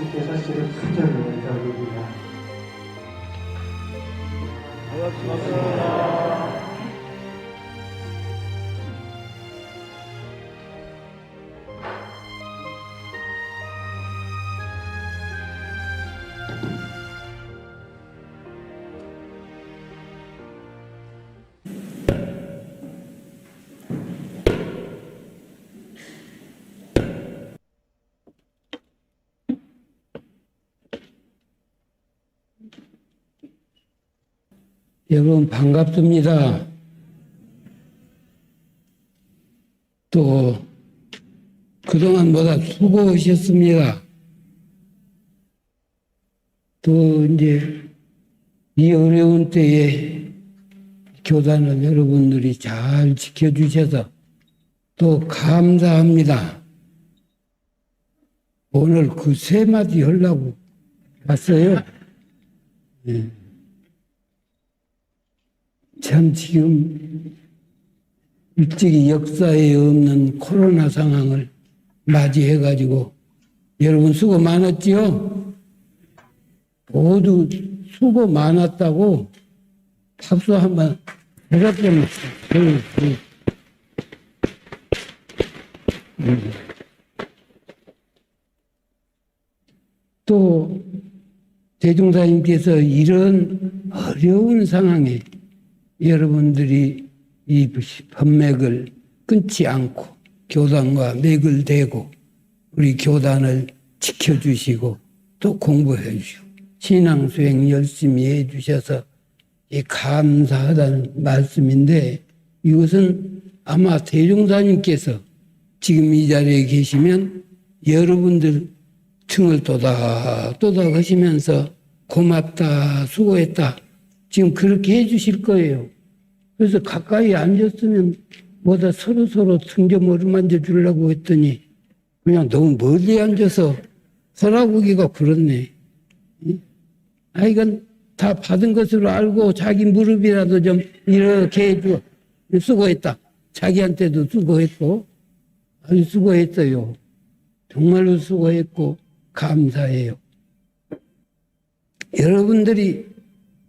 이렇게 사실은 순전히 연락입니다. 반갑습니다. 여러분 반갑습니다. 또 그동안보다 수고하셨습니다. 또 이제 이 어려운 때에 교단을 여러분들이 잘 지켜주셔서 또 감사합니다. 오늘 그 세 마디 하려고 왔어요. 네. 참 지금 일찍이 역사에 없는 코로나 상황을 맞이해가지고 여러분 수고 많았지요? 모두 수고 많았다고 박수 한번 해줬습니다. 또 대종사님께서 이런 어려운 상황에 여러분들이 이 법맥을 끊지 않고 교단과 맥을 대고 우리 교단을 지켜주시고 또 공부해 주시고 신앙수행 열심히 해 주셔서 감사하다는 말씀인데, 이것은 아마 대종사님께서 지금 이 자리에 계시면 여러분들 등을 또닥또닥 하시면서 고맙다, 수고했다, 지금 그렇게 해 주실 거예요. 그래서 가까이 앉았으면 뭐다 서로 등 좀 어루만져 주려고 했더니 그냥 너무 멀리 앉아서 서라보기가 그렇네. 이건 다 받은 것으로 알고 자기 무릎이라도 좀 이렇게 해줘. 수고했다. 자기한테도 수고했고 아주 수고했어요. 정말로 수고했고 감사해요. 여러분들이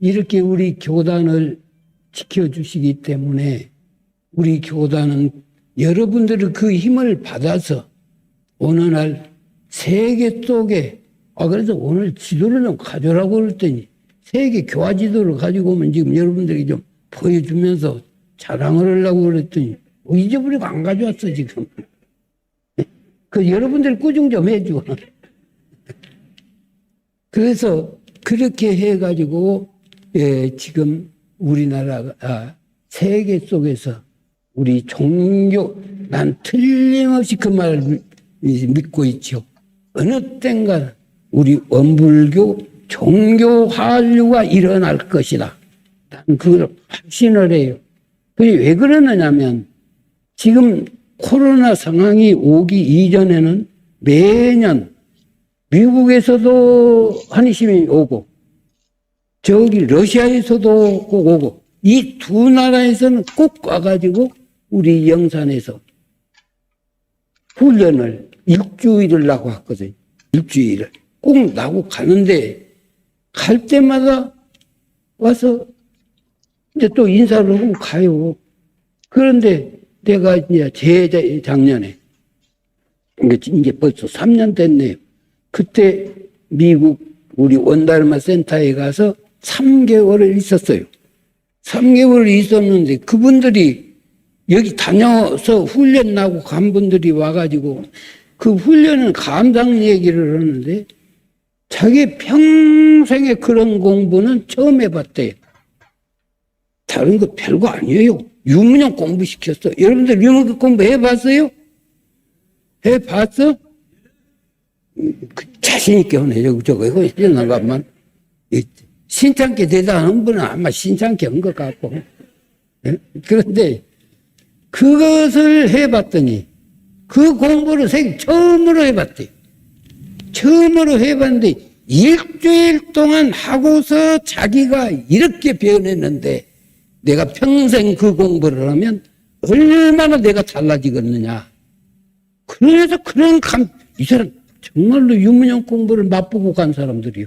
이렇게 우리 교단을 지켜주시기 때문에 우리 교단은 여러분들의 그 힘을 받아서 어느 날 세계 속에 그래서 오늘 지도를 좀 가져라고 그랬더니 세계 교화 지도를 가지고 오면 지금 여러분들이 좀 보여주면서 자랑을 하려고 그랬더니 잊어버리고 안 가져왔어 지금. 그 여러분들 꾸중 좀 해줘. 그래서 그렇게 해가지고 지금 우리나라가 세계 속에서 우리 종교, 난 틀림없이 그 말을 믿고 있죠. 어느 땐가 우리 원불교 종교 한류가 일어날 것이다. 난 그걸 확신을 해요. 그게 왜 그러느냐면 지금 코로나 상황이 오기 이전에는 매년 미국에서도 환희심이 오고 저기 러시아에서도 꼭 오고 이 두 나라에서는 꼭 와가지고 우리 영산에서 훈련을 일주일을 나고 왔거든요. 일주일을 꼭 나고 가는데 갈 때마다 와서 이제 또 인사를 하고 가요. 그런데 내가 이제 재작년에 이제 벌써 3년 됐네요. 그때 미국 우리 원달마 센터에 가서 3개월을 있었어요. 3개월을 있었는데 그분들이 여기 다녀서 훈련 나고 간 분들이 와가지고 그 훈련은 감상 얘기를 하는데 자기 평생에 그런 공부는 처음 해봤대요. 다른 거 별거 아니에요. 유문형 공부시켰어. 여러분들 유문형 공부 해봤어요? 해봤어? 자신있게 하네. 저거 해나가만. 신창께 대단한 분은 아마 신창께 한 것 같고. 그런데 그것을 해봤더니 그 공부를 처음으로 해봤대요. 처음으로 해봤는데 일주일 동안 하고서 자기가 이렇게 변했는데 내가 평생 그 공부를 하면 얼마나 내가 달라지겠느냐. 그래서 이 사람 정말로 유문형 공부를 맛보고 간 사람들이요.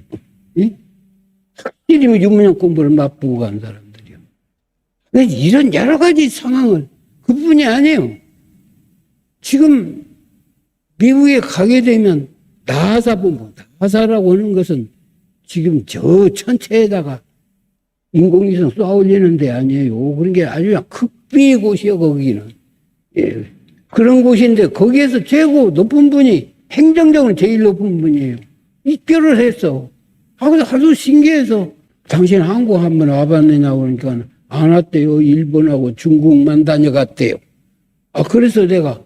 확실히 유문형 공부를 맛보고 간 사람들이요. 이런 여러 가지 상황을 그뿐이 아니에요. 지금 미국에 가게 되면 나사라고 하는 것은 지금 저 천체에다가 인공위성 쏘아 올리는 데 아니에요. 그런 게 아주 극비의 곳이요, 거기는. 예. 그런 곳인데 거기에서 최고 높은 분이 행정적으로 제일 높은 분이에요. 입교를 했어. 하도 신기해서 당신 한국 한번 와봤느냐고 그러니까 안 왔대요. 일본하고 중국만 다녀갔대요. 그래서 내가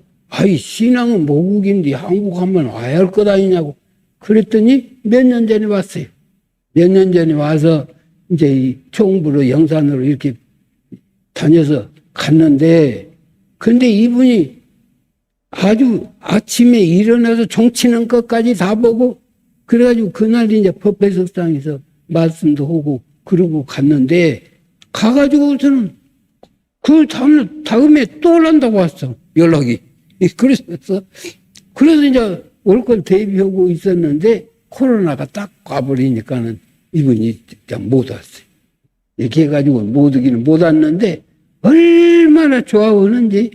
신앙은 모국인데 한국 한번 와야 할 것 아니냐고 그랬더니 몇 년 전에 왔어요. 몇 년 전에 와서 이제 이 총부로 영산으로 이렇게 다녀서 갔는데 근데 이분이 아주 아침에 일어나서 종치는 것까지 다 보고 그래가지고 그날 이제 법회석상에서 말씀도 하고 그러고 갔는데 가가지고서는 그 다음에 또 올란다고 왔어. 연락이. 그래서 이제 올 걸 대비하고 있었는데 코로나가 딱 가버리니까는 이분이 그냥 못 왔어요. 이렇게 해가지고 못 오기는 못 왔는데 얼마나 좋아하는지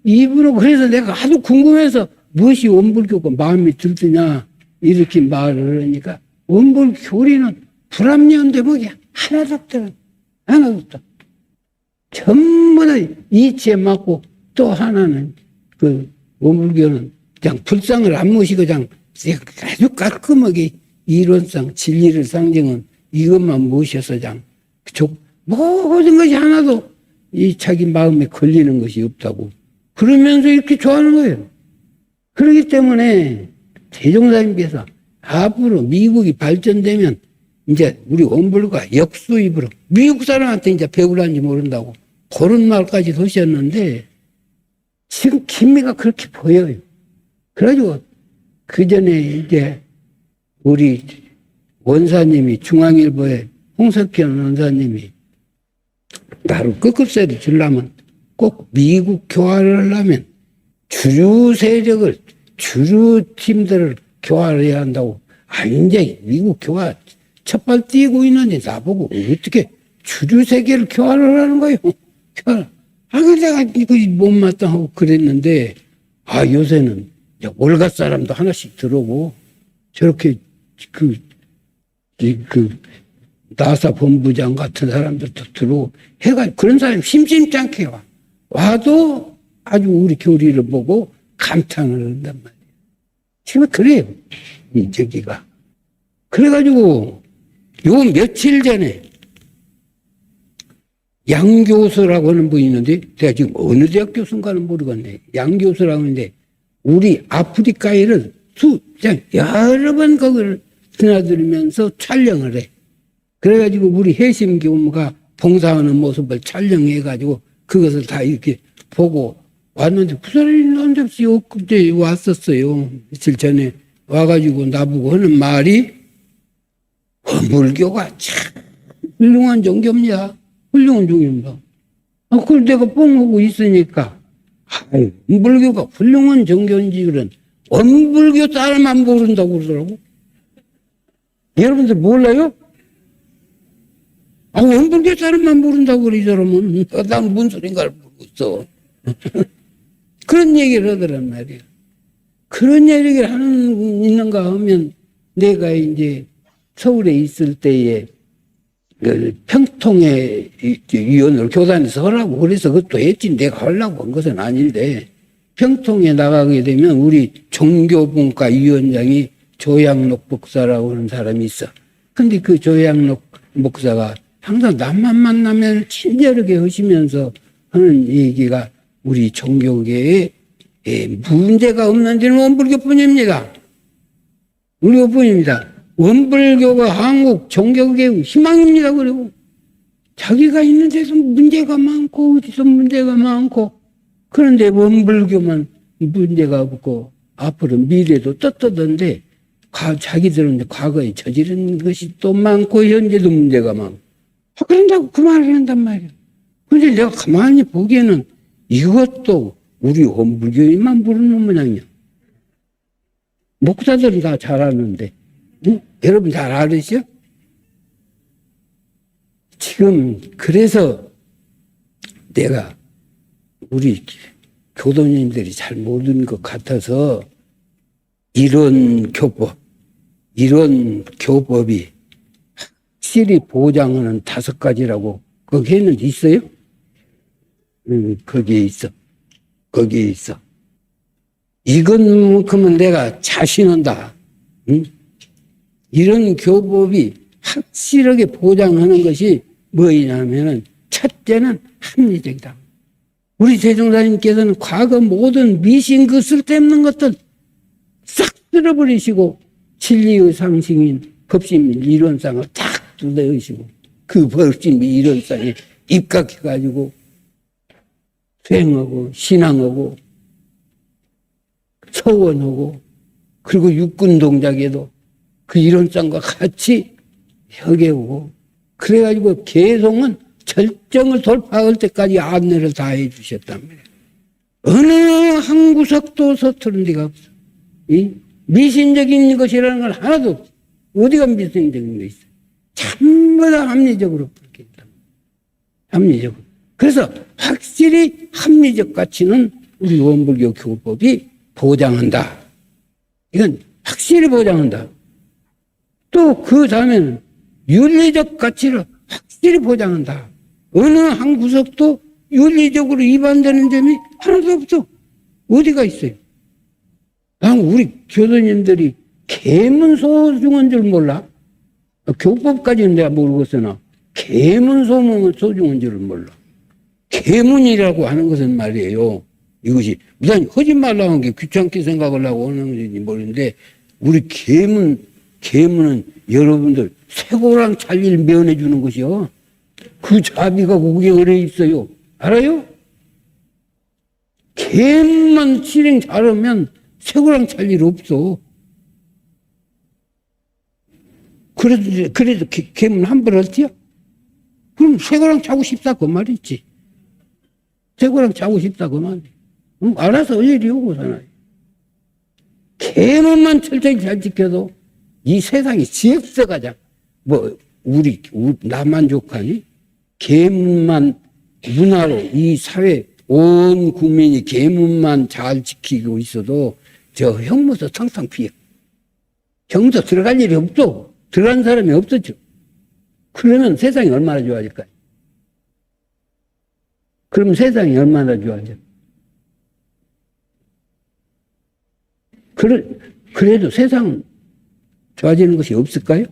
이분은 그래서 내가 하도 궁금해서 무엇이 원불교가 마음에 들더냐 이렇게 말을 하니까 원불교리는 불합리한 대목이 하나도 없더라. 하나도 없다. 전부 다 이치에 맞고 또 하나는 그 원불교는 그냥 불상을 안 모시고 그냥 아주 깔끔하게 이론상 진리를 상징은 이것만 모셔서 그냥 모든 것이 하나도 이 자기 마음에 걸리는 것이 없다고 그러면서 이렇게 좋아하는 거예요. 그렇기 때문에 대종사님께서 앞으로 미국이 발전되면 이제 우리 원불교가 역수입으로 미국 사람한테 이제 배우라는지 모른다고 그런 말까지 하셨는데 지금 기미가 그렇게 보여요. 그래가지고 그 전에 이제 우리 원사님이 중앙일보에 홍석현 원사님이 나를 급급세를 주려면 꼭 미국 교화를 하려면 주류 세력을 주류 팀들을 교화해야 한다고. 이제 미국 교화 첫발 띄고 있는데 나보고 어떻게 주류 세계를 교화를 하는 거예요. 내가 이거 못마땅하고 그랬는데 요새는 월갓 사람도 하나씩 들어오고 저렇게 나사 본부장 같은 사람들도 들어오고 해가지고 그런 사람이 심심치 않게 와도 아주 우리 교리를 보고 감탄을 한단 말이에요. 지금 그래요. 저기가. 그래가지고 요 며칠 전에 양 교수라고 하는 분이 있는데 내가 지금 어느 대학 교수인가는 모르겠네. 양 교수라고 하는데 우리 아프리카에를 그냥 여러 번 거기를 드나들면서 촬영을 해. 그래가지고 우리 해심교무가 봉사하는 모습을 촬영해가지고 그것을 다 이렇게 보고 왔는데 그 사람이 난데없이 엊그제 왔었어요. 며칠 전에 와가지고 나보고 하는 말이 원불교가 참 훌륭한 종교입니다. 훌륭한 종교입니다. 그걸 내가 뻥하고 있으니까 원불교가 훌륭한 종교인지 그런 원불교 사람만 모른다고 그러더라고. 여러분들 몰라요? 원불교 사람만 모른다고 그래, 이 사람은. 난 무슨 소린가를 모르겠어. 그런 얘기를 하더란 말이야. 그런 얘기를 있는가 하면 내가 이제 서울에 있을 때에 그 평통회 위원으로 교단에서 하라고 그래서 그것도 했지. 내가 하려고 한 것은 아닌데 평통에 나가게 되면 우리 종교분과 위원장이 조양록 목사라고 하는 사람이 있어. 근데 그 조양록 목사가 항상 남만 만나면 친절하게 하시면서 하는 얘기가 우리 종교계에 문제가 없는 데는 원불교뿐입니다. 우리뿐입니다. 원불교가 한국 종교계의 희망입니다. 그리고 자기가 있는 데서 문제가 많고 어디서 문제가 많고 그런데 원불교만 문제가 없고 앞으로 미래도 떳떳한데 자기들은 과거에 저지른 것이 또 많고 현재도 문제가 많고 그런다고 그 말을 한단 말이에요. 그런데 내가 가만히 보기에는 이것도 우리 원불교인만 모르는 모양이야. 목사들은 다 잘 아는데 응? 여러분 잘 알으시죠? 지금 그래서 내가 우리 교도님들이 잘 모르는 것 같아서 이런 교법이 확실히 보장하는 5가지라고 거기에는 있어요? 거기에 있어. 이것만큼은 내가 자신한다. 응? 이런 교법이 확실하게 보장하는 것이 뭐냐면은 첫째는 합리적이다. 우리 대종사님께서는 과거 모든 미신 그 쓸데없는 것들 싹 쓸어버리시고 진리의 상식인 법심 이론상을 딱 두드리시고 그 법심 이론상에 입각해가지고 수행하고 신앙하고 서원하고 그리고 육군 동작에도 그 이론상과 같이 협의하고 그래가지고 개성은 절정을 돌파할 때까지 안내를 다 해주셨단 말이에요. 어느 한 구석도 서투른 데가 없어. 이 미신적인 것이라는 건 하나도 없어. 어디가 미신적인 거 있어? 전부 다 합리적으로 그렇게 있다. 합리적으로. 그래서 확실히 합리적 가치는 우리 원불교 교법이 보장한다. 이건 확실히 보장한다. 또 그 다음에는 윤리적 가치를 확실히 보장한다. 어느 한 구석도 윤리적으로 위반되는 점이 하나도 없어. 어디가 있어요? 난 우리 교도님들이 계문소중한 줄 몰라. 교법까지는 내가 모르겠으나 계문소중한 줄을 몰라. 계문이라고 하는 것은 말이에요. 이것이 무슨 하지 말라고 한 게 귀찮게 생각을 하고 하는 건지 모르는데 우리 계문은 여러분들 쇠고랑 찰리를 면해 주는 것이요. 그 자비가 거기에 얼어 있어요. 알아요? 계문만 실행 잘하면 쇠고랑 찰리를 없어. 그래도 계문 함부로 할지요? 그럼 쇠고랑 차고 싶다 그 말이지. 쇠고랑 차고 싶다 그 말이지. 알아서 일이 오고 사나요. 계문만 철저히 잘 지켜도 이 세상이 지역서가자. 나만 족하니? 계문만 문화로 이 사회 온 국민이 계문만 잘 지키고 있어도 저 형무소 텅텅 비어. 형무소 들어갈 일이 없어. 들어간 사람이 없었죠. 그러면 세상이 얼마나 좋아질까요? 그럼 세상이 얼마나 좋아져? 그래도 세상은 좋아지는 것이 없을까요?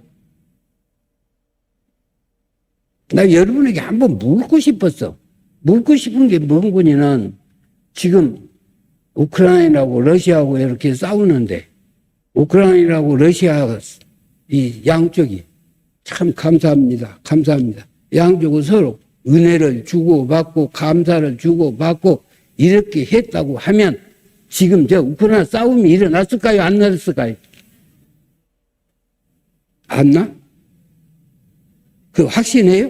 나 여러분에게 한번 묻고 싶었어. 묻고 싶은 게 뭔거냐는 지금 우크라이나하고 러시아하고 이렇게 싸우는데 우크라이나하고 러시아 이 양쪽이 참 감사합니다. 감사합니다. 양쪽은 서로 은혜를 주고받고 감사를 주고받고 이렇게 했다고 하면 지금 저 우크라이나 싸움이 일어났을까요? 안 났을까요? 안 나? 그 확신해요?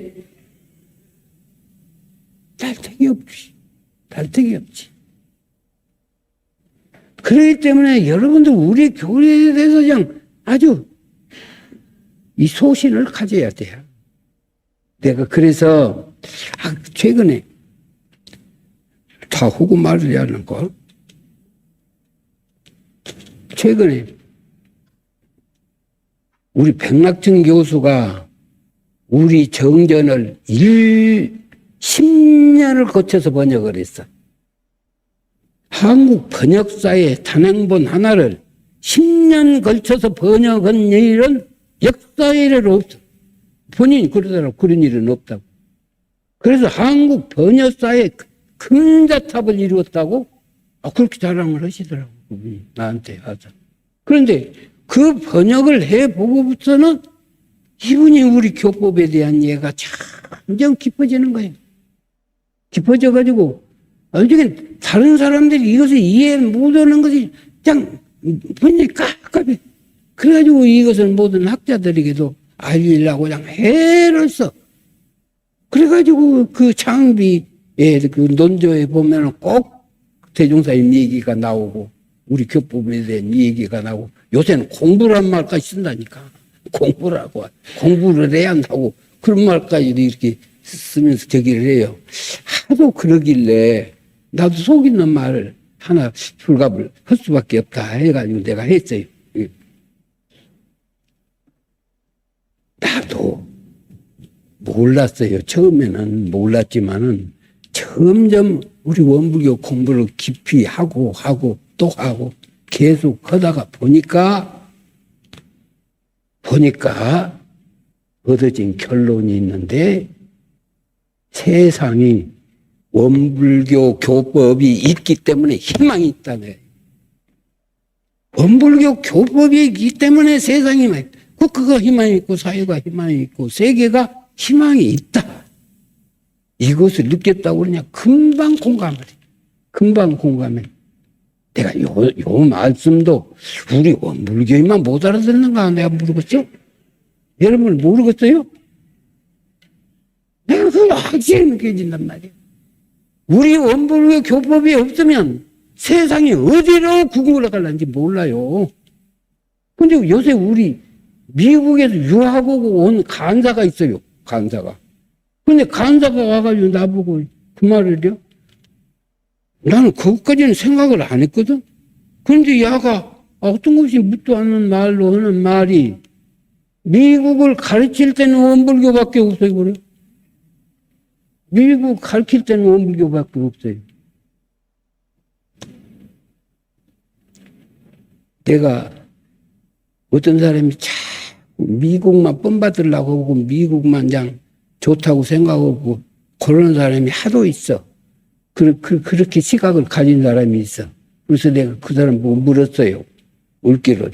달턱이 없지. 달턱이 없지. 그렇기 때문에 여러분들 우리 교회에 대해서 그냥 아주 이 소신을 가져야 돼요. 내가 그래서 최근에 다 하고 말을 하는 거. 최근에 우리 백낙천 교수가 우리 정전을 10년을 거쳐서 번역을 했어. 한국 번역사의 단행본 하나를 10년 걸쳐서 번역한 일은 역사에 이래로 없어. 본인이 그러더라고. 그런 일은 없다고. 그래서 한국 번역사에 금자탑을 이루었다고 그렇게 자랑을 하시더라고, 그분이 나한테 와서. 그런데 그 번역을 해보고부터는 이분이 우리 교법에 대한 이해가 점점 깊어지는 거예요. 깊어져가지고, 나중에 다른 사람들이 이것을 이해 못하는 것이 그냥 번역이 깝깝해. 그래가지고 이것을 모든 학자들에게도 알리려고 그냥 애를 써. 그래가지고 그 창비의 그 논조에 보면은 꼭 대종사님 얘기가 나오고, 우리 교법에 대한 얘기가 나오고, 요새는 공부란 말까지 쓴다니까. 공부라고. 공부를 해야 한다고. 그런 말까지도 이렇게 쓰면서 저기를 해요. 하도 그러길래, 나도 속 있는 말을 하나 불갑을 할 수밖에 없다 해가지고 내가 했어요. 나도 몰랐어요. 처음에는 몰랐지만은 점점 우리 원불교 공부를 깊이 하고 또 하고 계속 하다가 보니까 얻어진 결론이 있는데, 세상이 원불교 교법이 있기 때문에 희망이 있다네. 원불교 교법이 있기 때문에 세상이 그거 희망이 있고 사회가 희망이 있고 세계가 희망이 있다. 이것을 느꼈다고 그러냐. 금방 공감해. 내가 요 말씀도 우리 원불교인만 못 알아듣는가 내가 모르겠죠? 여러분 모르겠어요? 내가 그걸 확실히 느껴진단 말이에요. 우리 원불교 교법이 없으면 세상이 어디로 구국을 갈는지 몰라요. 근데 요새 우리 미국에서 유학하고 온 간사가 있어요. 간사가. 근데 간사가 와가지고 나보고 그 말을 해요. 나는 그것까지는 생각을 안 했거든. 그런데 야가 어떤 것이 묻도 않는 말로 하는 말이, 미국을 가르칠 때는 원불교밖에 없어요. 그래. 미국 가르칠 때는 원불교밖에 없어요. 내가 어떤 사람이 자꾸 미국만 뻔받으려고 하고 미국만 그냥 좋다고 생각하고 그런 사람이 하도 있어. 그렇게 시각을 가진 사람이 있어. 그래서 내가 그 사람 보고 물었어요. 올기를.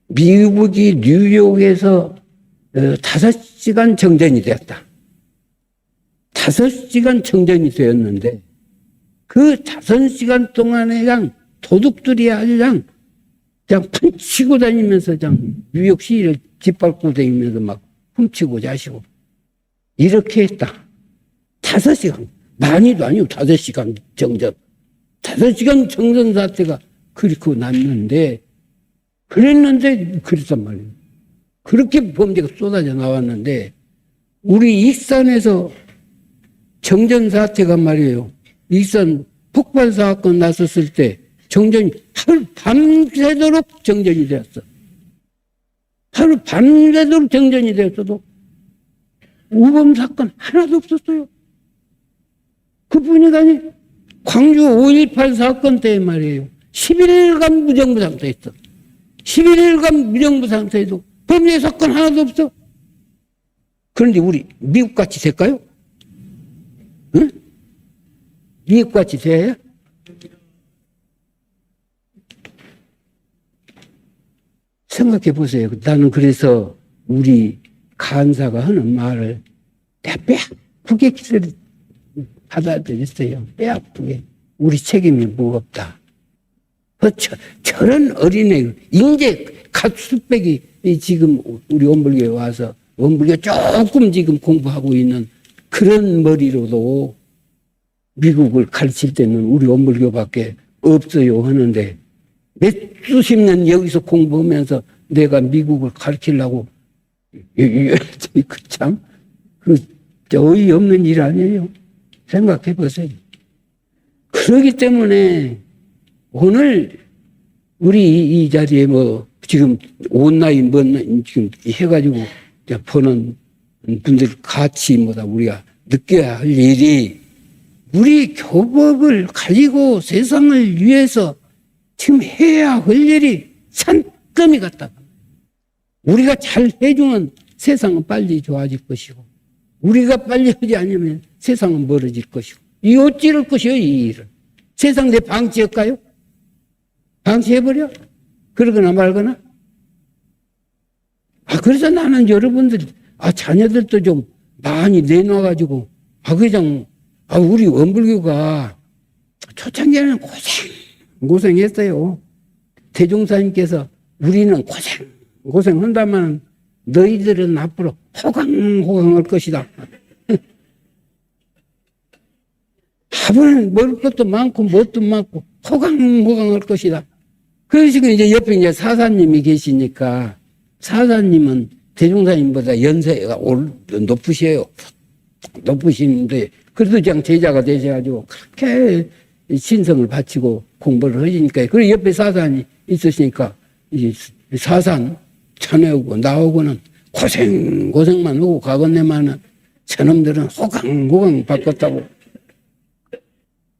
미국이 뉴욕에서 5시간 정전이 되었다. 5시간 정전이 되었는데 그 5시간 동안에 그냥 도둑들이 아주 그냥 판치고 다니면서 그냥 뉴욕 시를 짓밟고 다니면서 막 훔치고 자시고 이렇게 했다. 5시간. 많이도 아니고 5시간 정전. 5시간 정전 사태가 그렇게 났는데, 그랬단 말이에요. 그렇게 범죄가 쏟아져 나왔는데, 우리 익산에서 정전 사태가 말이에요. 익산 폭발 사건 났었을 때 정전이 하루 밤새도록 정전이 되었어. 하루 밤새도록 정전이 되었어도 우범 사건 하나도 없었어요. 그뿐이 아니 광주 5.18 사건 때 말이에요. 11일간 무정부 상태였어. 11일간 무정부 상태에도 범죄 사건 하나도 없어. 그런데 우리 미국같이 될까요? 응? 미국같이 돼야? 생각해 보세요. 나는 그래서 우리 간사가 하는 말을 내가 뼈아프게 받아들였어요. 뼈아프게. 우리 책임이 무겁다. 저런 어린애, 인제 갓 수백이 지금 우리 원불교에 와서 원불교 조금 지금 공부하고 있는 그런 머리로도 미국을 가르칠 때는 우리 원불교밖에 없어요 하는데 몇 수십 년 여기서 공부하면서 내가 미국을 가르치려고 참 어이없는 일 아니에요. 생각해 보세요. 그렇기 때문에 오늘 우리 이 자리에 지금 온 나이 먼 나이 지금 해가지고 보는 분들 같이 우리가 느껴야 할 일이 우리 교법을 가지고 세상을 위해서 지금 해야 할 일이 산더미 같다. 우리가 잘 해주면 세상은 빨리 좋아질 것이고 우리가 빨리 하지 않으면 세상은 멀어질 것이고 이 어찌할 것이요 이 일을. 세상 내 방치할까요? 방치해버려? 그러거나 말거나? 그래서 나는 여러분들, 자녀들도 좀 많이 내놔가지고, 그냥, 우리 원불교가 초창기에는 고생했어요. 대종사님께서 우리는 고생한다면 너희들은 앞으로 호강호강할 것이다. 밥은 먹을 것도 많고 뭣도 많고 호강호강할 것이다. 그래서 이제 옆에 이제 사사님이 계시니까 사사님은 대종사님보다 연세가 높으셔요. 높으시는데 그래도 그냥 제자가 되셔가지고 그렇게 신성을 바치고 공부를 하시니까 그리고 옆에 사산이 있으시니까 이 사산 자네하고 나하고는 고생만 하고 가건네만은 저놈들은 호강 바꿨다고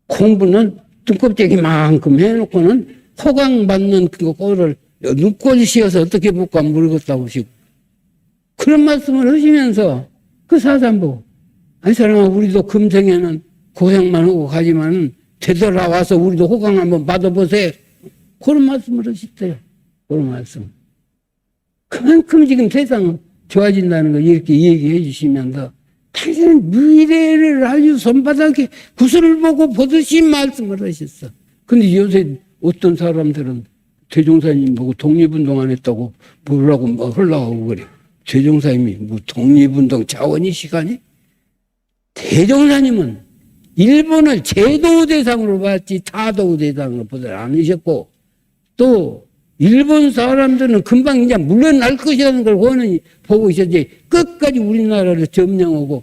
공부는 뚱껍데기만큼 해놓고는 호강 받는 그 꼴을 눈꼴 씌어서 어떻게 볼까 모르겠다고 하시고 그런 말씀을 하시면서 그 사산 보고 사람아 우리도 금생에는 고생만 하고 가지만 되돌아와서 우리도 호강 한번 받아보세요. 그런 말씀을 하셨대요. 그런 말씀. 그만큼 지금 세상은 좋아진다는 걸 이렇게 얘기해 주시면서 당신은 미래를 아주 손바닥에 구슬을 보고 보듯이 말씀을 하셨어. 근데 요새 어떤 사람들은 대종사님 보고 독립운동 안 했다고 뭐라고 하려고 그래. 대종사님이 뭐 독립운동 자원이 시간이? 대종사님은 일본을 제도 대상으로 봤지 타도 대상으로 보지 않으셨고 또 일본 사람들은 금방 이제 물러날 것이라는 걸 보고 있었지 끝까지 우리나라를 점령하고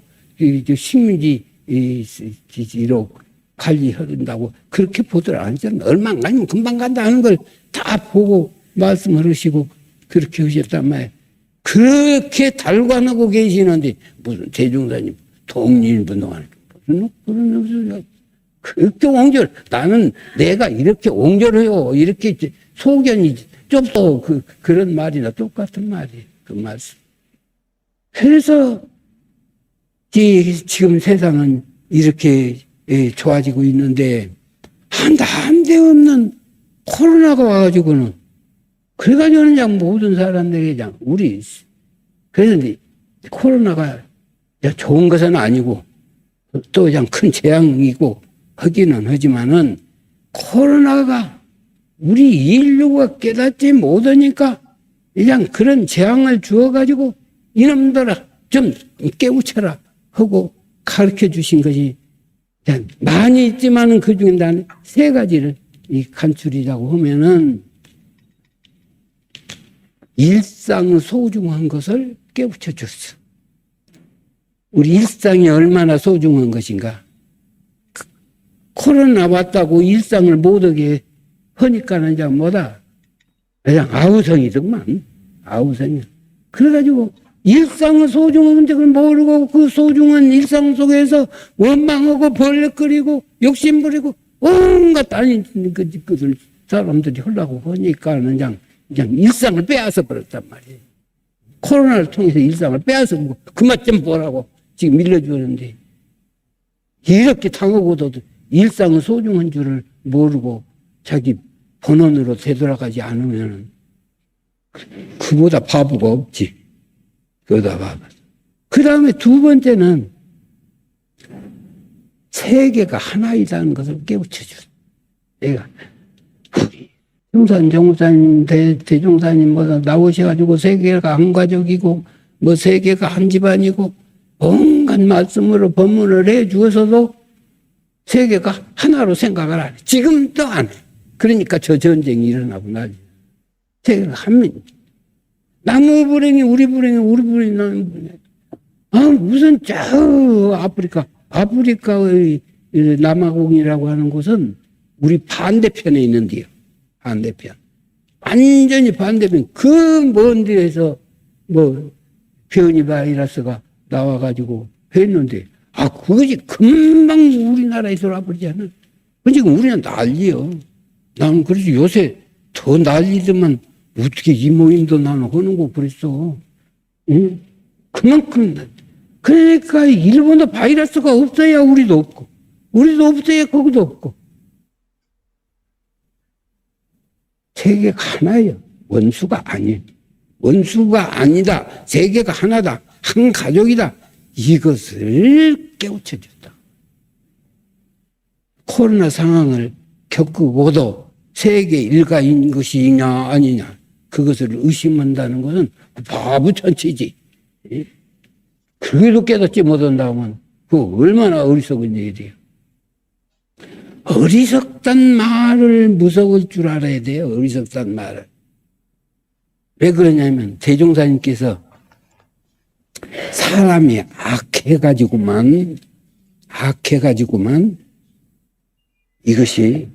식민지로 관리한다고 그렇게 보들 않았잖아요. 얼마 안 가면 금방 간다 하는 걸 다 보고 말씀을 하시고 그렇게 하셨단 말이에요. 그렇게 달관하고 계시는데 무슨 대종사님 독립운동하는 그런 그렇게 옹졸 나는 내가 이렇게 옹졸해요 이렇게 소견이 좀 더 그런 말이나 똑같은 말이에요. 그 말씀. 그래서 지금 세상은 이렇게 좋아지고 있는데 한데없는 코로나가 와가지고는 그래가지고는 그냥 모든 사람들이 그냥 그래서 코로나가 좋은 것은 아니고 또 그냥 큰 재앙이고 하기는 하지만은 코로나가 우리 인류가 깨닫지 못하니까 그냥 그런 재앙을 주어가지고 이놈들아 좀 깨우쳐라 하고 가르쳐 주신 것이 많이 있지만은 그 중에 나는 세 가지를 간추리자고 하면은 일상 소중한 것을 깨우쳐 줬어. 우리 일상이 얼마나 소중한 것인가. 코로나 왔다고 일상을 못하게 하니까는 이제 뭐다. 그냥 아우성이더만. 아우성이. 그래가지고 일상은 소중한 적을 모르고 그 소중한 일상 속에서 원망하고 벌레거리고 욕심부리고 온갖 아닌 것을 사람들이 하려고 하니까는 그냥 일상을 빼앗아 버렸단 말이에요. 코로나를 통해서 일상을 빼앗아 그맛 좀 보라고 지금 밀려주는데 이렇게 당하고도 일상은 소중한 줄을 모르고 자기 본원으로 되돌아가지 않으면 그보다 바보가 없지. 그보다 바보. 그 다음에 두 번째는 세계가 하나이라는 것을 깨우쳐줘. 내가 정산, 대종사님 나오셔가지고 세계가 한 가족이고 세계가 한 집안이고 온갖 말씀으로 법문을 해 주어서도 세계가 하나로 생각을 안 해. 지금도 안 해. 그러니까 저 전쟁이 일어나고 난리. 세계가 한민. 나무 불행이 우리 불행이 나무 불행이. 무슨 저 아프리카의 남아공이라고 하는 곳은 우리 반대편에 있는데요. 반대편. 완전히 반대편. 그 먼 데에서 변이 바이러스가 나와가지고 했는데, 그것이 금방 우리나라에서 와버리지 않아. 지금 우리는 난리요. 나는 그래서 요새 더 난리더만 어떻게 이모임도 나는 하는 거 그랬어. 응? 그만큼. 그러니까 일본도 바이러스가 없어야 우리도 없고, 우리도 없어야 거기도 없고. 세계가 하나예요. 원수가 아니에요. 원수가 아니다. 세계가 하나다. 한 가족이다. 이것을 깨우쳐줬다. 코로나 상황을 겪고도 세계 일가인 것이냐 아니냐 그것을 의심한다는 것은 바보 천치지. 그래도 깨닫지 못한다면 그 얼마나 어리석은 일이에요. 어리석단 말을 무서울 줄 알아야 돼요. 어리석단 말을. 왜 그러냐면 대종사님께서 사람이 악해가지고만 이것이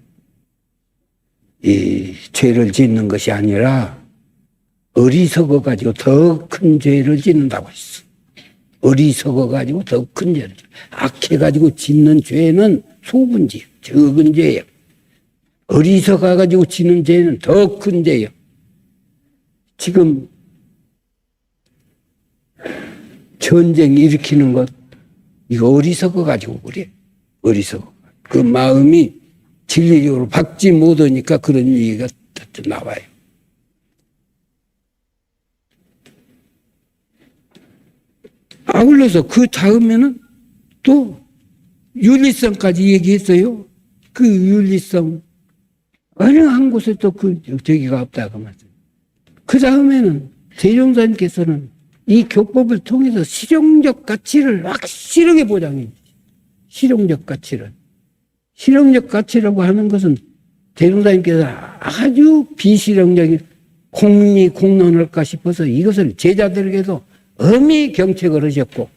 이 죄를 짓는 것이 아니라 어리석어가지고 더 큰 죄를 짓는다고 했어. 어리석어가지고 더 큰 죄를. 악해가지고 짓는 죄는 소분죄, 적은 죄예요. 어리석어가지고 짓는 죄는 더 큰 죄예요. 지금 전쟁 일으키는 것, 이거 어리석어가지고 그래. 어리석어. 그 마음이 진리적으로 받지 못하니까 그런 얘기가 나와요. 아울러서 그 다음에는 또 윤리성까지 얘기했어요. 그 윤리성 어느 한 곳에 또 그 저기가 없다고 말씀. 그 다음에는 대종사님께서는 이 교법을 통해서 실용적 가치를 확실하게 보장해 주세요. 실용적 가치를. 실용적 가치라고 하는 것은 대종사님께서 아주 비실용적인 공론할까 싶어서 이것을 제자들에게도 엄히 경책을 하셨고,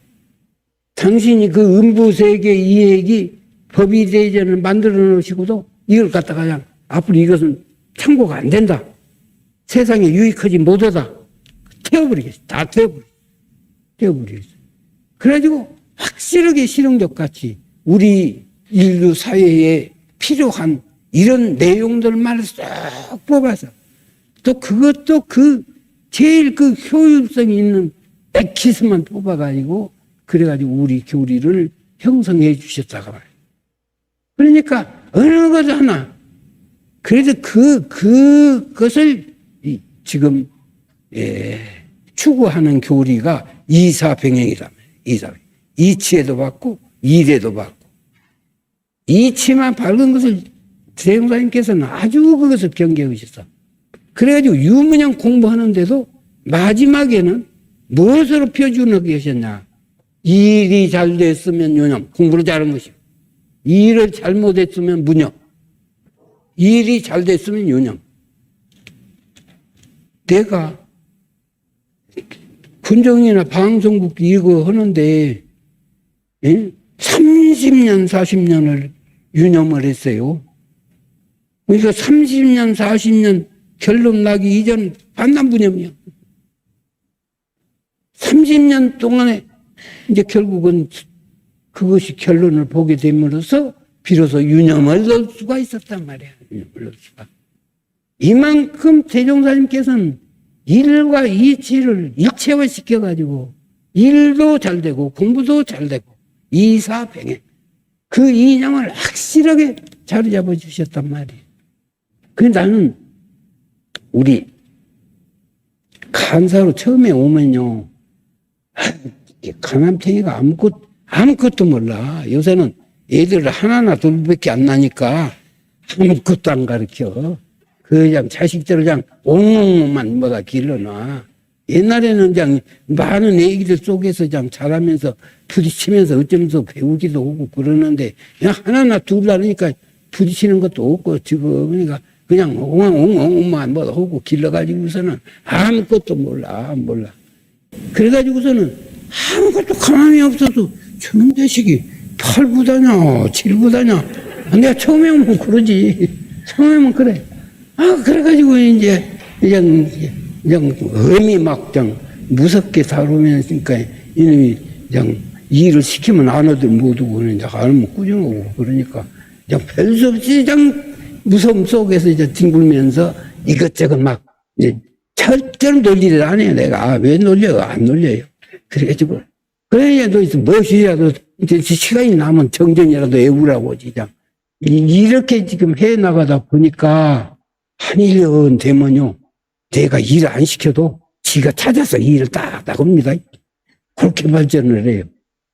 당신이 그 음부세계 이해기 법의대전을 만들어 놓으시고도 이걸 갖다가 그냥 앞으로 이것은 참고가 안 된다. 세상에 유익하지 못하다. 태워버리겠어요. 다 태워버리겠어요. 그래가지고 확실하게 실용적 가치, 우리 인류 사회에 필요한 이런 내용들만 쏙 뽑아서 또 그것도 그 제일 그 효율성 있는 액키스만 뽑아가지고 그래가지고 우리 교리를 형성해 주셨다고 말이에요. 그러니까 어느 것 하나 그래도 그것을 지금 추구하는 교리가 이사병행이다. 이치에도 받고 일에도 받고 이치만 밝은 것을 대종사님께서는 아주 그것을 경계하셨어. 그래가지고 유문형 공부하는데도 마지막에는 무엇으로 표준하게 계셨냐. 일이 잘 됐으면 유념, 공부를 잘한 것이고, 일을 잘못했으면 무념, 일이 잘 됐으면 유념. 내가 군정이나 방송국 이거 하는데 30년, 40년을 유념을 했어요. 그러니까 30년, 40년 결론 나기 이전 반남분념이야. 30년 동안에 이제 결국은 그것이 결론을 보게 됨으로써 비로소 유념을 넣을 수가 있었단 말이야. 유념을 넣을 수가. 이만큼 대종사님께서는 일과 이치를 일체화시켜가지고 일도 잘 되고 공부도 잘 되고 이사병행 그 이념을 확실하게 자리 잡아 주셨단 말이에요. 그래서 나는 우리 간사로 처음에 오면요, 가남탱이가 아무것도 몰라. 요새는 애들 하나나 둘밖에 안 나니까 아무것도 안 가르쳐. 그냥 자식들을 그냥 옹옹만 뭐다 길러놔. 옛날에는 그냥 많은 애기들 속에서 그냥 자라면서 부딪히면서 어쩌면서 배우기도 하고 그러는데 그냥 하나나 둘 나니까 부딪히는 것도 없고 지금 그러니까 그냥 옹옹만 뭐다 하고 길러가지고서는 아무것도 몰라. 그래가지고서는 아무것도 가망이 없어도 저놈 자식이 8부다냐 7부다냐 내가 처음에 오면 그러지. 처음에 오면 그래. 그래가지고 이제 그냥 음이 막 그냥 무섭게 다루면서니까 이놈이 그냥 일을 시키면 안 하들 못 오고 이제 안 하면 꾸중하고 그러니까 그냥 별 수 없이 그냥 무서움 속에서 이제 뒹굴면서 이것저것 막 이제 절대로 놀리를 안 해요. 내가 왜 놀려요? 안 놀려요. 그래가지고 그래 너 무엇이라도 이제 시간이 남은 정전이라도 외우라고 진짜 이렇게 지금 해 나가다 보니까 한일연 되면요, 내가 일을 안 시켜도 지가 찾아서 일을 딱 나갑니다. 그렇게 발전을 해요.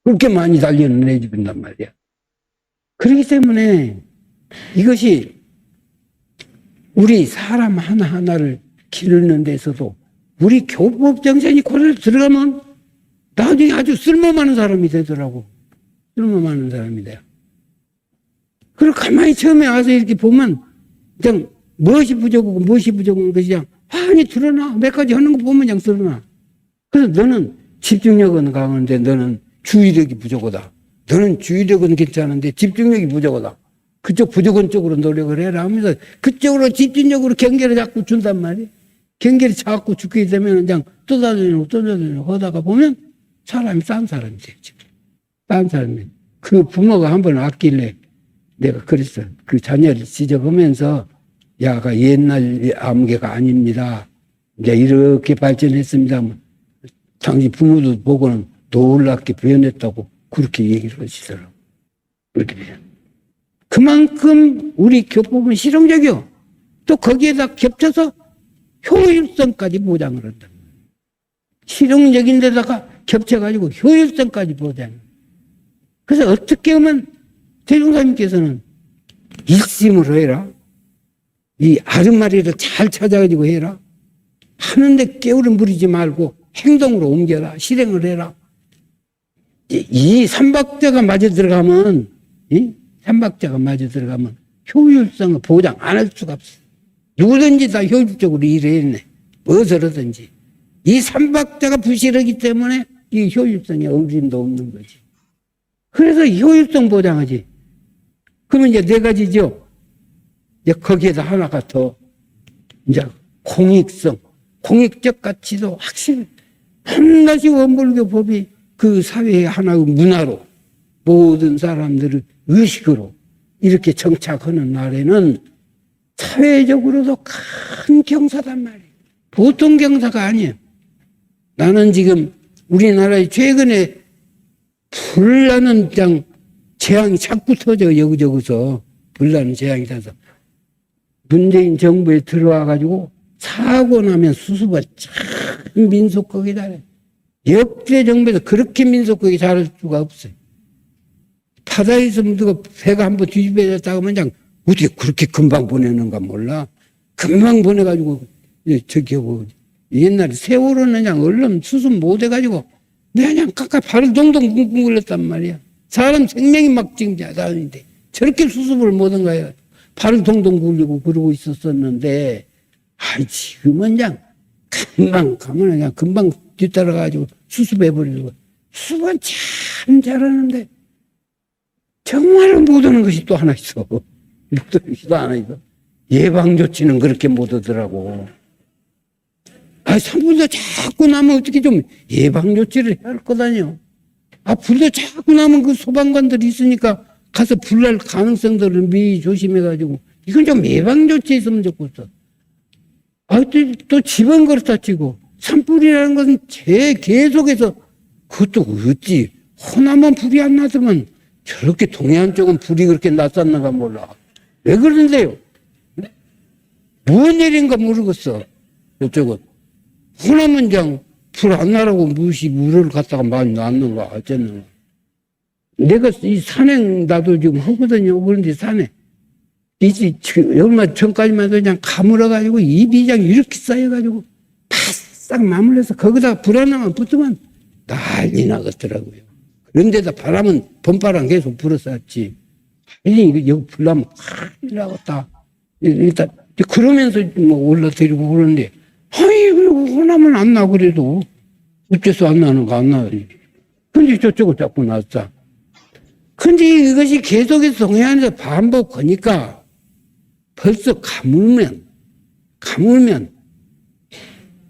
그렇게 많이 단련을 해준단 말이야. 그렇기 때문에 이것이 우리 사람 하나하나를 기르는 데서도 우리 교법 정신이 그걸 들어가면 나중에 아주 쓸모많은 사람이 되더라고. 쓸모많은 사람이 돼요. 그리고 가만히 처음에 와서 이렇게 보면 그냥 무엇이 부족하고 무엇이 부족한 것이 그냥 많이 드러나. 몇 가지 하는 거 보면 그냥 드러나. 그래서 너는 집중력은 강한데 너는 주의력이 부족하다. 너는 주의력은 괜찮은데 집중력이 부족하다. 그쪽 부족한 쪽으로 노력을 해라 하면서 그쪽으로 집중력으로 경계를 자꾸 준단 말이에요. 경계를 자꾸 죽게 되면 그냥 떠다니고 하다가 보면 사람이 싼 사람이 되지. 싼 사람이. 그 부모가 한 번 왔길래 내가 그랬어. 그 자녀를 지적하면서 야가 옛날 암개가 아닙니다. 이제 이렇게 발전했습니다. 당시 부모도 보고는 놀랍게 변했다고 그렇게 얘기를 하시더라고. 그렇게 그만큼 우리 교법은 실용적이요. 또 거기에다 겹쳐서 효율성까지 보장을 한다. 실용적인 데다가 겹쳐가지고 효율성까지 보장. 그래서 어떻게 하면 대종사님께서는 일심을 해라. 이 아름마리를 잘 찾아가지고 해라. 하는데 깨우름 부리지 말고 행동으로 옮겨라. 실행을 해라. 이 삼박자가 맞아 들어가면, 삼박자가 맞아 들어가면 효율성을 보장 안 할 수가 없어. 누구든지 다 효율적으로 일해야네. 무엇을 하든지. 이 삼박자가 부실하기 때문에 이 효율성이 어림도 없는 거지. 그래서 효율성 보장하지. 그러면 이제 네 가지죠. 이제 거기에다 하나가 더, 이제 공익성, 공익적 가치도 확실히 한가지 원불교 법이 그 사회의 하나의 문화로 모든 사람들을 의식으로 이렇게 정착하는 날에는 사회적으로도 큰 경사단 말이에요. 보통 경사가 아니에요. 나는 지금 우리나라에 최근에 불나는 그냥 재앙이 자꾸 터져 여기저기서 불나는 재앙이 터서 문재인 정부에 들어와 가지고 사고 나면 수습을 참 민속하게 잘해. 역대 정부에서 그렇게 민속하게 잘할 수가 없어요. 바다에서 누가 배가 한번 뒤집어졌다고 하면 그냥 어떻게 그렇게 금방 보내는가 몰라. 금방 보내가지고 저기 뭐 옛날에 세월호는 그냥 얼른 수습 못 해가지고 내가 그냥 가까이 발을 동동 쿵쿵 굴렸단 말이야. 사람 생명이 막 지금 야단인데 저렇게 수습을 못한 거야. 발을 동동 굴리고 그러고 있었었는데 지금은 그냥 금방 가면 그냥 금방 뒤따라가지고 수습해버리고 수습은 참 잘하는데 정말 못하는 것이 또 하나 있어. 못하는 것이 또 하나 있어. 예방조치는 그렇게 못하더라고. 산불도 자꾸 나면 어떻게 좀 예방조치를 해야 할 거다뇨. 불도 자꾸 나면 그 소방관들이 있으니까 가서 불날 가능성들을 미리 조심해가지고 이건 좀 예방조치 있으면 좋겠어. 또 집은 그렇다 치고 산불이라는 것은 계속해서 그것도 어찌 호남은 불이 안 나더만 저렇게 동해안 쪽은 불이 그렇게 났었는가 몰라. 왜 그러는데요? 무슨 일인가 모르겠어. 이쪽은 호남은 그냥 불 안 나라고 물을 갖다가 많이 놨는가 어쨌는가. 내가 이 산행 나도 지금 하거든요. 그런데 산에 얼마 전까지만 해도 그냥 가물어가지고 입이 그냥 이렇게 쌓여가지고 바싹 마물려서 거기다가 불 하나만 붙으면 난리 나겠더라고요. 그런데다 바람은 봄바람 계속 불었었지. 여기 불나면 큰일 나겠다. 일단 그러면서 뭐 올라드리고 그러는데 그리고 호남은 안 나 그래도 어째서 안 나는가 안 나. 근데 저쪽을 자꾸 났어. 근데 이것이 계속해서 동해안에서 반복하니까 벌써 가물면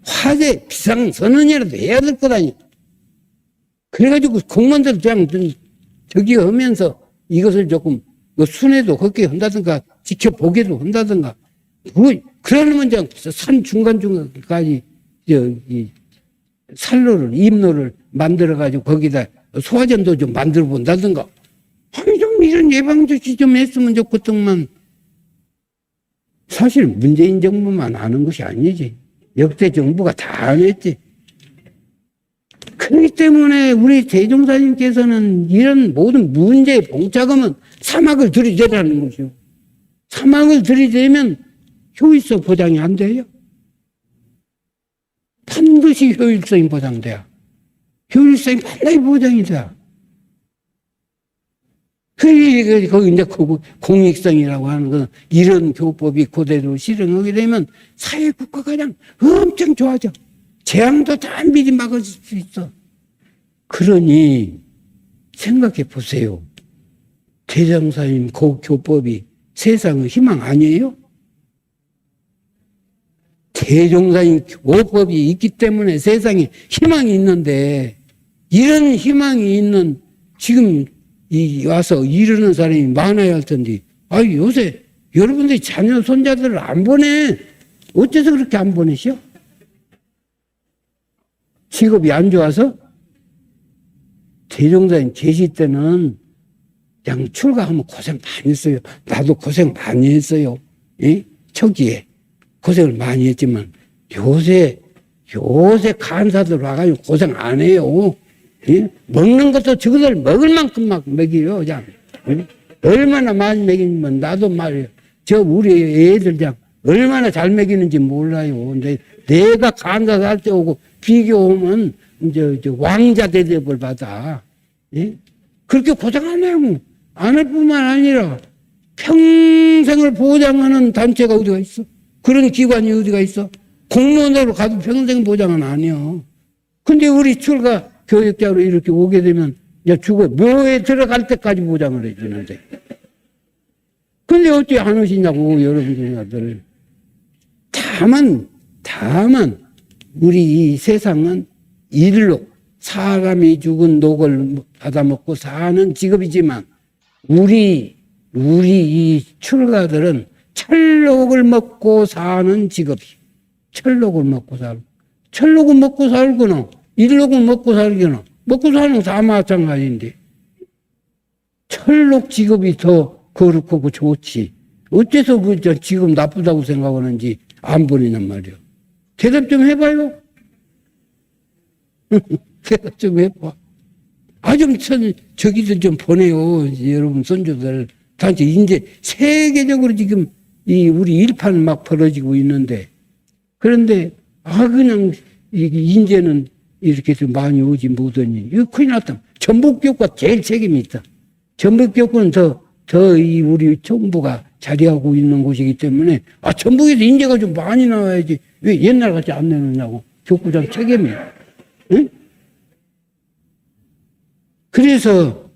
화재 비상선언이라도 해야 될 거다니. 그래가지고 공무원들 그냥 저기 하면서 이것을 조금 순회도 걷게 한다든가 지켜보게도 한다든가 그러려면 그냥 산 중간중간까지 입로를 만들어가지고 거기다 소화전도 좀 만들어 본다든가 좀 이런 예방조치 좀 했으면 좋겠더만 사실 문재인 정부만 아는 것이 아니지. 역대 정부가 다 안 했지. 그렇기 때문에 우리 대종사님께서는 이런 모든 문제의 봉착음은 사막을 들이대라는 것이요. 사막을 들이대면 효율성 보장이 안 돼요. 반드시 효율성이 보장돼야. 효율성이 반드시 보장이 돼야. 거기 이제 공익성이라고 하는 건 이런 교법이 그대로 실행하게 되면 사회 국가가 그냥 엄청 좋아져. 재앙도 다 미리 막을 수 있어. 그러니 생각해 보세요. 대종사님 그 교법이 세상의 희망 아니에요? 대종사님 교법이 있기 때문에 세상에 희망이 있는데 이런 희망이 있는 지금 와서 이러는 사람이 많아야 할 텐데 요새 여러분들이 자녀 손자들을 안 보내. 어째서 그렇게 안 보내셔? 직업이 안 좋아서? 대종사님 계실 때는 그냥 출가하면 고생 많이 했어요. 나도 고생 많이 했어요. 예? 초기에 고생을 많이 했지만 요새 간사들 와가지고 고생 안 해요. 예? 먹는 것도 저거들 먹을 만큼 막 먹여요. 그냥. 예? 얼마나 많이 먹이면 나도 말이에요. 우리 애들 그냥 얼마나 잘 먹이는지 몰라요. 근데 내가 간사 살 때 오고 비교하면 이제 왕자 대접을 받아. 예? 그렇게 고생 안 해요. 안 할 뿐만 아니라 평생을 보장하는 단체가 어디가 있어? 그런 기관이 어디가 있어? 공무원으로 가도 평생 보장은 아니요. 근데 우리 출가 교육자로 이렇게 오게 되면 이제 묘에 들어갈 때까지 보장을 해주는데. 근데 어찌 안 오시냐고, 여러분들. 다만, 우리 이 세상은 일로 사람이 죽은 녹을 받아먹고 사는 직업이지만, 우리 이 출가들은 철록을 먹고 사는 직업이. 철록을 먹고 살고. 철록은 먹고 살거나, 일록은 먹고 살거나, 먹고 사는 건 다 마찬가지인데. 철록 직업이 더 거룩하고 좋지. 어째서 직업 나쁘다고 생각하는지 안 보내냔 말이야. 대답 좀 해봐요. 대답 좀 해봐. 저기들 좀 보내요. 여러분, 손주들. 단지 이제 세계적으로 지금 우리 일판 막 벌어지고 있는데. 그런데, 그냥, 이제는 이렇게 좀 많이 오지 못하니. 이거 큰일 났다. 전북교과 제일 책임이 있다. 전북교과는 우리 정부가 자리하고 있는 곳이기 때문에, 전북에서 인재가 좀 많이 나와야지. 왜 옛날 같이 안 내놓냐고. 교구장 책임이. 응? 그래서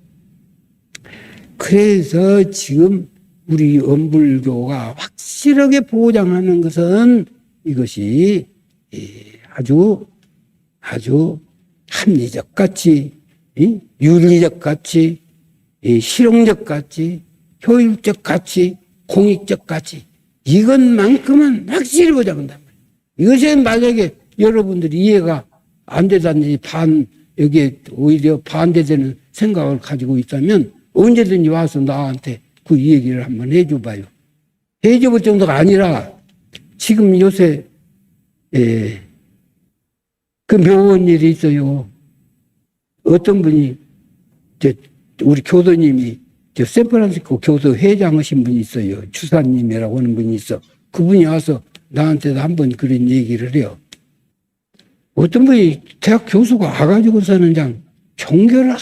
지금 우리 엄불교가 확실하게 보장하는 것은 이것이 아주 합리적 가치, 윤리적 가치, 실용적 가치, 효율적 가치, 공익적 가치, 이것만큼은 확실히 보장한단 말이에요. 이것이 만약에 여러분들이 이해가 안 되다든지 여기에 오히려 반대되는 생각을 가지고 있다면 언제든지 와서 나한테 그 얘기를 한번 해줘봐요. 해줘볼 정도가 아니라 지금 요새 그 묘한 일이 있어요. 어떤 분이 우리 교도님이 샌프란시스코 교도 회장하신 분이 있어요. 주사님이라고 하는 분이 있어. 그분이 와서 나한테도 한번 그런 얘기를 해요. 어떤 분이 대학 교수가 와가지고서는 그냥 종교를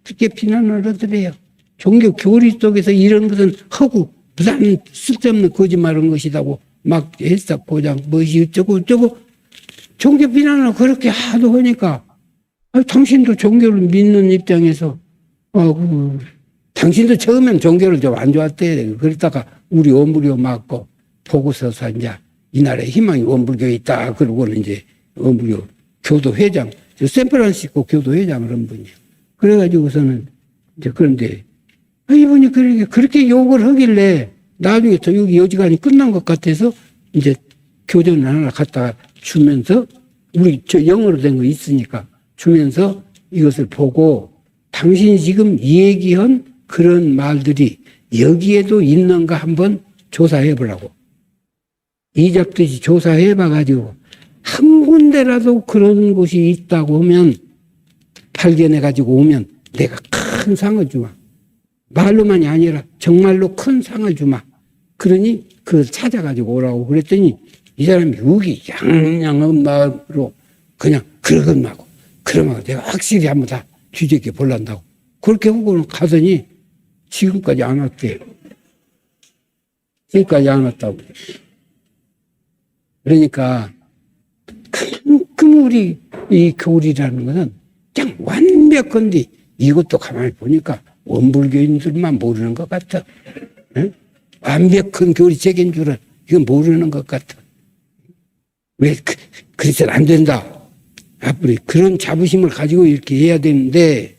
그렇게 비난을 하더래요. 종교 교리 속에서 이런 것은 허구, 무슨 쓸데없는 거짓말한 것이라고 막 했었고, 그냥 뭐지 어쩌고 종교 비난을 그렇게 하도 하니까, 당신도 종교를 믿는 입장에서, 당신도 처음엔 종교를 좀 안 좋아했대. 그러다가 우리 원불교 맞고 보고서서 이제 이 나라에 희망이 원불교에 있다. 그러고는 이제 원불교 교도회장, 샌프란시스코 교도회장을 한 분이에요. 그래가지고서는 이제 그런데 이분이 그렇게 욕을 하길래 나중에 또 여기 여지간이 끝난 것 같아서 이제 교전을 하나 갖다가 주면서 우리 영어로 된 거 있으니까 주면서 이것을 보고 당신이 지금 얘기한 그런 말들이 여기에도 있는가 한번 조사해 보라고. 이잡듯이 조사해봐가지고 한 군데라도 그런 곳이 있다고 하면 발견해가지고 오면 내가 큰 상을 주마. 말로만이 아니라 정말로 큰 상을 주마. 그러니 그걸 찾아가지고 오라고 그랬더니 이 사람이 유기양양한 마음으로 그냥 그러건마고 그러면 내가 확실히 한번 다 뒤적게 볼란다고 그렇게 하고는 가더니 지금까지 안 왔대요. 지금까지 안 왔다고. 그러니까 그만큼 우리 이 교리라는 것은 그냥 완벽한데 이것도 가만히 보니까 원불교인들만 모르는 것 같아. 응? 완벽한 교리 체계인 줄은 이건 모르는 것 같아. 왜 그래서는 안 된다. 앞으로 그런 자부심을 가지고 이렇게 해야 되는데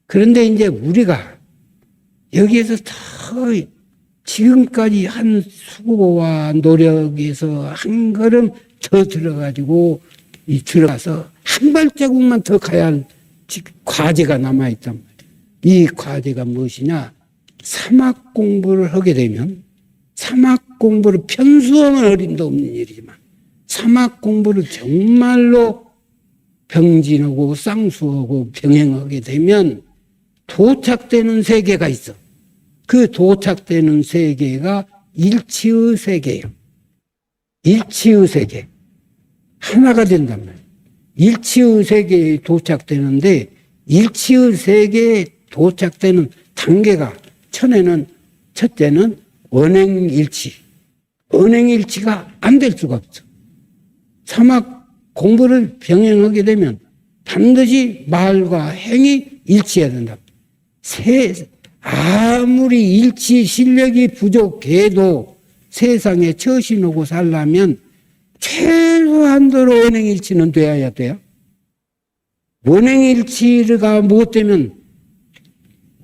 그런데 이제 우리가 여기에서 더 지금까지 한 수고와 노력에서 한 걸음 더 들어가지고 들어가서 한 발자국만 더 가야 할 과제가 남아있단 말이에요. 이 과제가 무엇이냐? 사막 공부를 하게 되면 사막 공부를 편수하면 어림도 없는 일이지만 사막 공부를 정말로 병진하고 쌍수하고 병행하게 되면 도착되는 세계가 있어. 그 도착되는 세계가 일치의 세계예요. 일치의 세계. 하나가 된단 말이에요. 일치의 세계에 도착되는데 일치의 세계에 도착되는 단계가 첫째는 언행일치. 언행일치가 안 될 수가 없어. 사막 공부를 병행하게 되면 반드시 말과 행이 일치해야 된다. 아무리 일치 실력이 부족해도 세상에 처신하고 살려면 최소한도로 언행일치는 되어야 돼요. 언행일치가 못 되면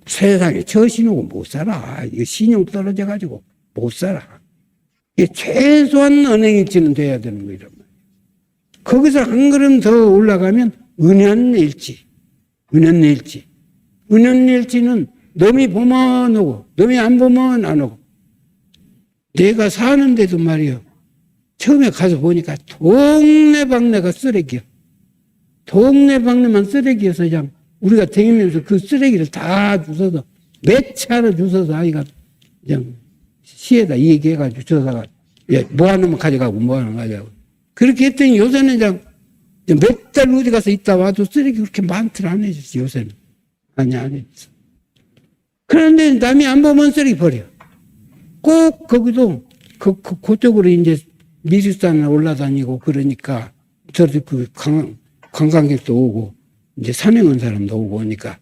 세상에 처신하고 못 살아. 이거 신용 떨어져가지고 못 살아. 이게 최소한 언행일치는 돼야 되는 거란 말이에요. 거기서 한 걸음 더 올라가면 은연일치. 은연일치. 은연일치는 남이 보면 오고 남이 안 보면 안 오고 내가 사는데도 말이요. 처음에 가서 보니까 동네방네가 쓰레기야. 동네방네만 쓰레기여서 그냥 우리가 다니면서 그 쓰레기를 다 주워서 몇 차로 주워서 아이가 그냥 시에다 얘기해가지고 주워다가 뭐 하나만 가져가고 뭐 하나 가져가고 그렇게 했더니 요새는 그냥 몇 달 어디 가서 있다 와도 쓰레기 그렇게 많더라 안 해줬어 요새는. 아니 안 해줬어. 그런데 남이 안 보면 쓰레기 버려. 꼭 거기도 그쪽으로 이제 미술산에 올라다니고 그러니까 저도 그 관광객도 오고 이제 산행한 사람도 오고 오니까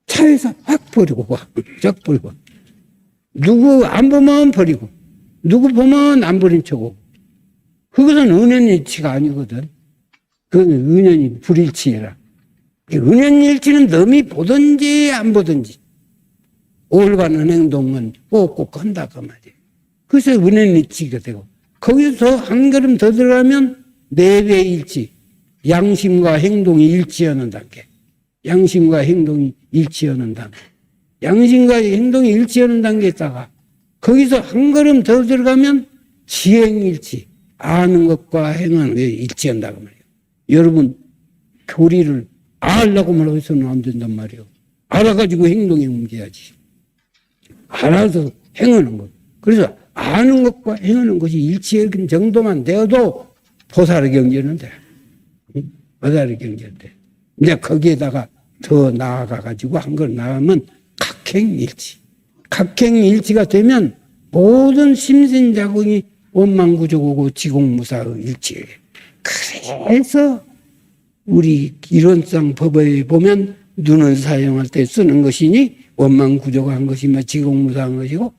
차에서 확 버리고 쫙 버리고 누구 안 보면 버리고 누구 보면 안 버린 척하고 그것은 은연일치가 아니거든. 그건 은연이 불일치라. 은연일치는 남이 보든지 안 보든지 올바른 행동은 꼭꼭 한다 그 말이에요. 그래서 은연일치가 되고 거기서 한 걸음 더 들어가면 내배일치. 양심과 행동이 일치하는 단계. 양심과 행동이 일치하는 단계. 양심과 행동이 일치하는 단계에다가 거기서 한 걸음 더 들어가면 지행일치. 아는 것과 행하는 게 일치한다고 말이에요. 여러분 교리를 알려고만 해서는 안 된단 말이에요. 알아가지고 행동에 옮겨야지. 알아서 행하는 것. 그래서 아는 것과 행하는 것이 일치한 정도만 되어도 보살의 경지는 돼. 보살의 경지는 돼. 이제 거기에다가 더 나아가가지고 한 걸 나가면 각행일치. 각행일치가 되면 모든 심신자궁이 원망구조고 지공무사의 일치예요. 그래서 우리 이론상 법에 보면 눈을 사용할 때 쓰는 것이니 원망구조가 한 것이며 지공무사한 것이고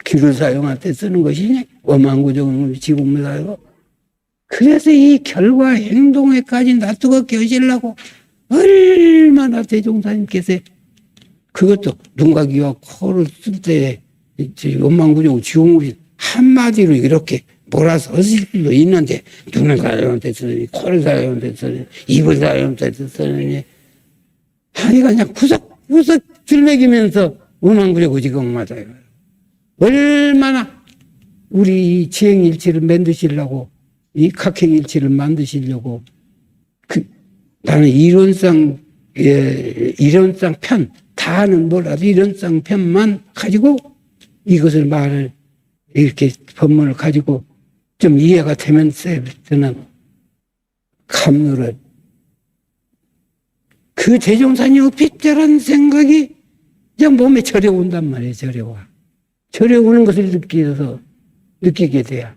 귀를 사용할 때 쓰는 것이니 원망구조가 지공무사하고 그래서 이 결과 행동에까지 놔두게 하시려고 얼마나 대종사님께서 그것도 눈과 귀와 코를 쓸 때 원망구조 지공무사 한마디로 이렇게 몰아서 하실 수도 있는데 눈을 사용할 때 쓰느니 코를 사용할 때 쓰느니 입을 사용할 때 쓰느니 하니까 그냥 구석구석 들먹이면서 원망구조 지공 맞아요. 얼마나 우리 이 지행일치를 만드시려고, 이 각행일치를 만드시려고, 나는 이론상 편, 다는 몰라도 이론상 편만 가지고 이것을 말을, 이렇게 법문을 가지고 좀 이해가 되면 저는 감로를, 그 대종산이 없겠다라는 생각이 그냥 몸에 저려온단 말이에요. 저려와. 저려오는 것을 느끼게 돼야.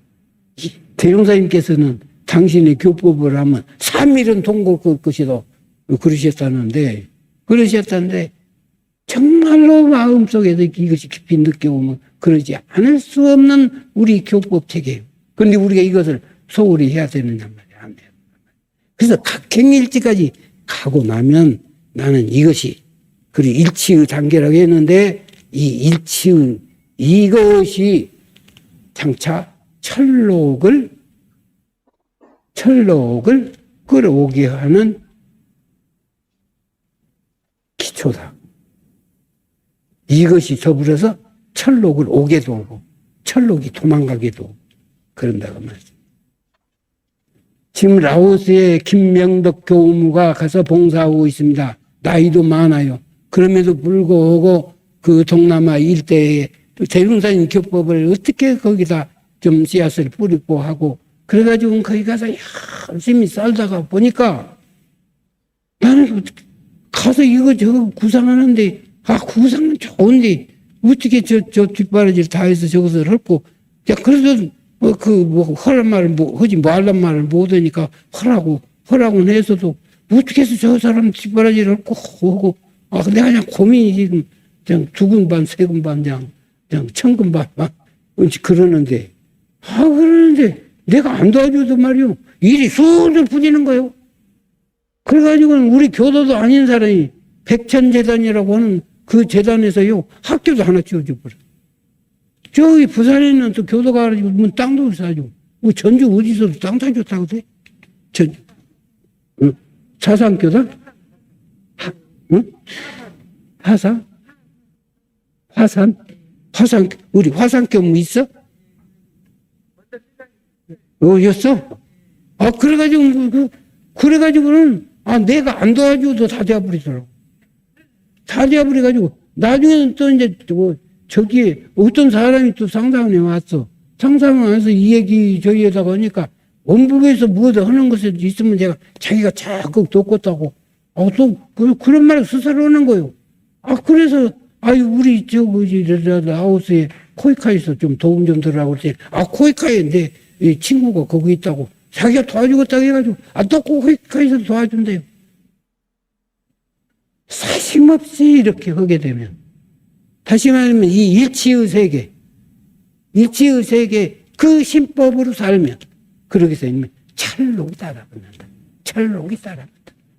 대종사님께서는 당신의 교법을 하면 3일은 동골 끌 것이다 그러셨다는데 정말로 마음속에서 이것이 깊이 느껴보면 그러지 않을 수 없는 우리 교법 체계예요. 그런데 우리가 이것을 소홀히 해야 되느냐 말이야. 안 돼요. 그래서 각행일치까지 가고 나면 나는 이것이, 그리고 일치의 단계라고 했는데 이 일치의 이것이 장차 철록을 끌어오게 하는 기초다. 이것이 더불어서 철록을 오게도 오고 철록이 도망가게도 오고 그런다고 말이죠. 지금 라오스에 김명덕 교무가 가서 봉사하고 있습니다. 나이도 많아요. 그럼에도 불구하고 그 동남아 일대에 대종사님 교법을 어떻게 거기다 좀 씨앗을 뿌리고 하고 그래가지고 거기 가서 열심히 살다가 보니까 나는 가서 이거 저거 구상하는데 구상은 좋은데 어떻게 저 뒷바라지를 다 해서 저것을 헐고 그래도 허란 말을 하지 말란 말을 못하니까 허라고는 해서도 어떻게 해서 저 사람 뒷바라지를 헐고 하고 내가 그냥 고민이 지금 그냥 두근반 세근반 그냥 천근반 그러는데 내가 안 도와줘도 말이요 일이 술술 풀리는 거예요. 그래가지고 우리 교도도 아닌 사람이 백천재단이라고 하는 그 재단에서요 학교도 하나 지어줘 버려. 저기 부산에 있는 또 교도가 가지고 땅도 사주고 전주 어디서도 땅 사줬다고 돼? 전주 사상교단? 응? 화산 우리 화산교무 있어? 였어? 그래가지고는 내가 안 도와줘도 다 되어버리더라고. 다 되어버려가지고 나중에는 또 이제 저기 어떤 사람이 또 상상원에 왔어. 상상원 와서 이 얘기 저기에다가 하니까 원불교에서 무엇을 하는 것이 있으면 자기가 자꾸 돕겠다고 또 그런 말을 스스로 하는 거예요. 그래서 우리 라오스에 코이카에서 좀 도움 좀 들으라고 그랬더니 코이카에 내 친구가 거기 있다고 자기가 도와주겠다고 해가지고 또 코이카에서 도와준대요. 사심없이 이렇게 하게 되면 다시 말하면 이 일치의 세계 그 신법으로 살면 그렇게 되면 철록이 따라붙는다.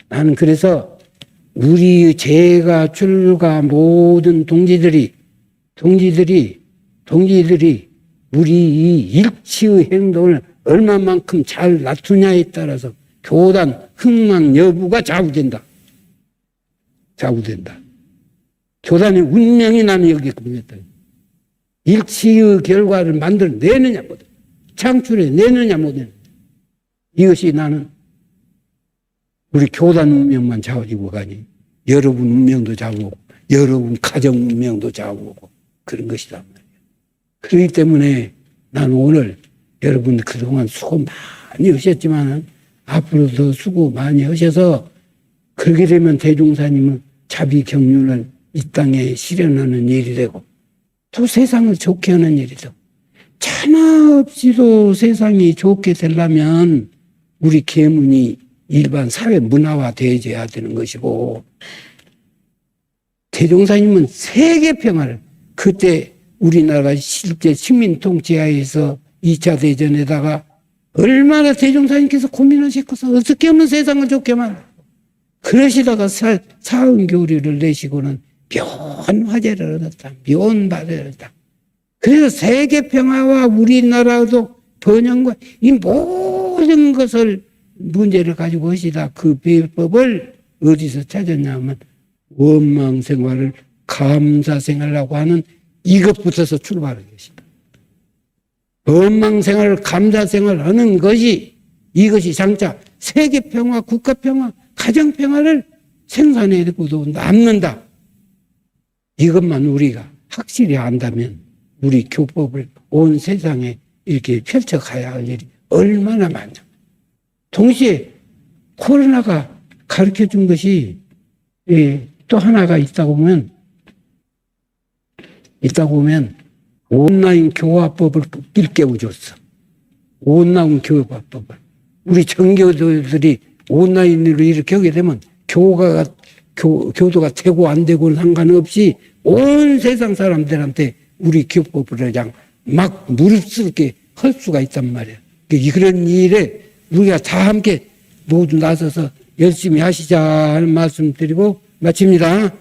나는 그래서 우리 제가 출가 모든 동지들이 우리 이 일치의 행동을 얼마만큼 잘 놔두냐에 따라서 교단 흥망 여부가 좌우된다. 교단의 운명이 나는 여기에 걸렸다. 일치의 결과를 만들어내느냐 못해. 창출해내느냐 못해. 이것이 나는 우리 교단 운명만 좌우지고 가니 여러분 운명도 좌우고 여러분 가정 운명도 좌우고 그런 것이란 말이에요. 그렇기 때문에 나는 오늘 여러분 그동안 수고 많이 하셨지만 앞으로 더 수고 많이 하셔서 그렇게 되면 대종사님은 자비 경륜을 이 땅에 실현하는 일이 되고 또 세상을 좋게 하는 일이 되고 차나 없이도 세상이 좋게 되려면 우리 계문이 일반 사회 문화화 되어야 되는 것이고 대종사님은 세계 평화를 그때 우리나라가 실제 식민통치하에서 2차 대전에다가 얼마나 대종사님께서 고민하셨겠어. 어떻게 하면 세상을 좋게 만들고 그러시다가 사은교리를 내시고는 묘한 화제를 얻었다. 묘한 화제를 얻었다. 그래서 세계 평화와 우리나라도 번영과 이 모든 것을 문제를 가지고 하시다 그 비법을 어디서 찾았냐면 원망생활을 감사생활이라고 하는 이것부터서 출발한 것이다. 원망 생활, 감사 생활을 하는 것이 이것이 장차 세계 평화, 국가 평화, 가정 평화를 생산해내고도 남는다. 이것만 우리가 확실히 안다면 우리 교법을 온 세상에 이렇게 펼쳐가야 할 일이 얼마나 많죠. 동시에 코로나가 가르쳐 준 것이 또 하나가 있다고 보면 온라인 교화법을 일깨워줬어. 온라인 교화법을. 우리 전교도들이 온라인으로 이렇게 하게 되면 교도가 되고 안 되고는 상관없이 온 세상 사람들한테 우리 교법을 그냥 막 무릅쓰게 할 수가 있단 말이야. 그런 일에 우리가 다 함께 모두 나서서 열심히 하시자 하는 말씀 드리고 마칩니다.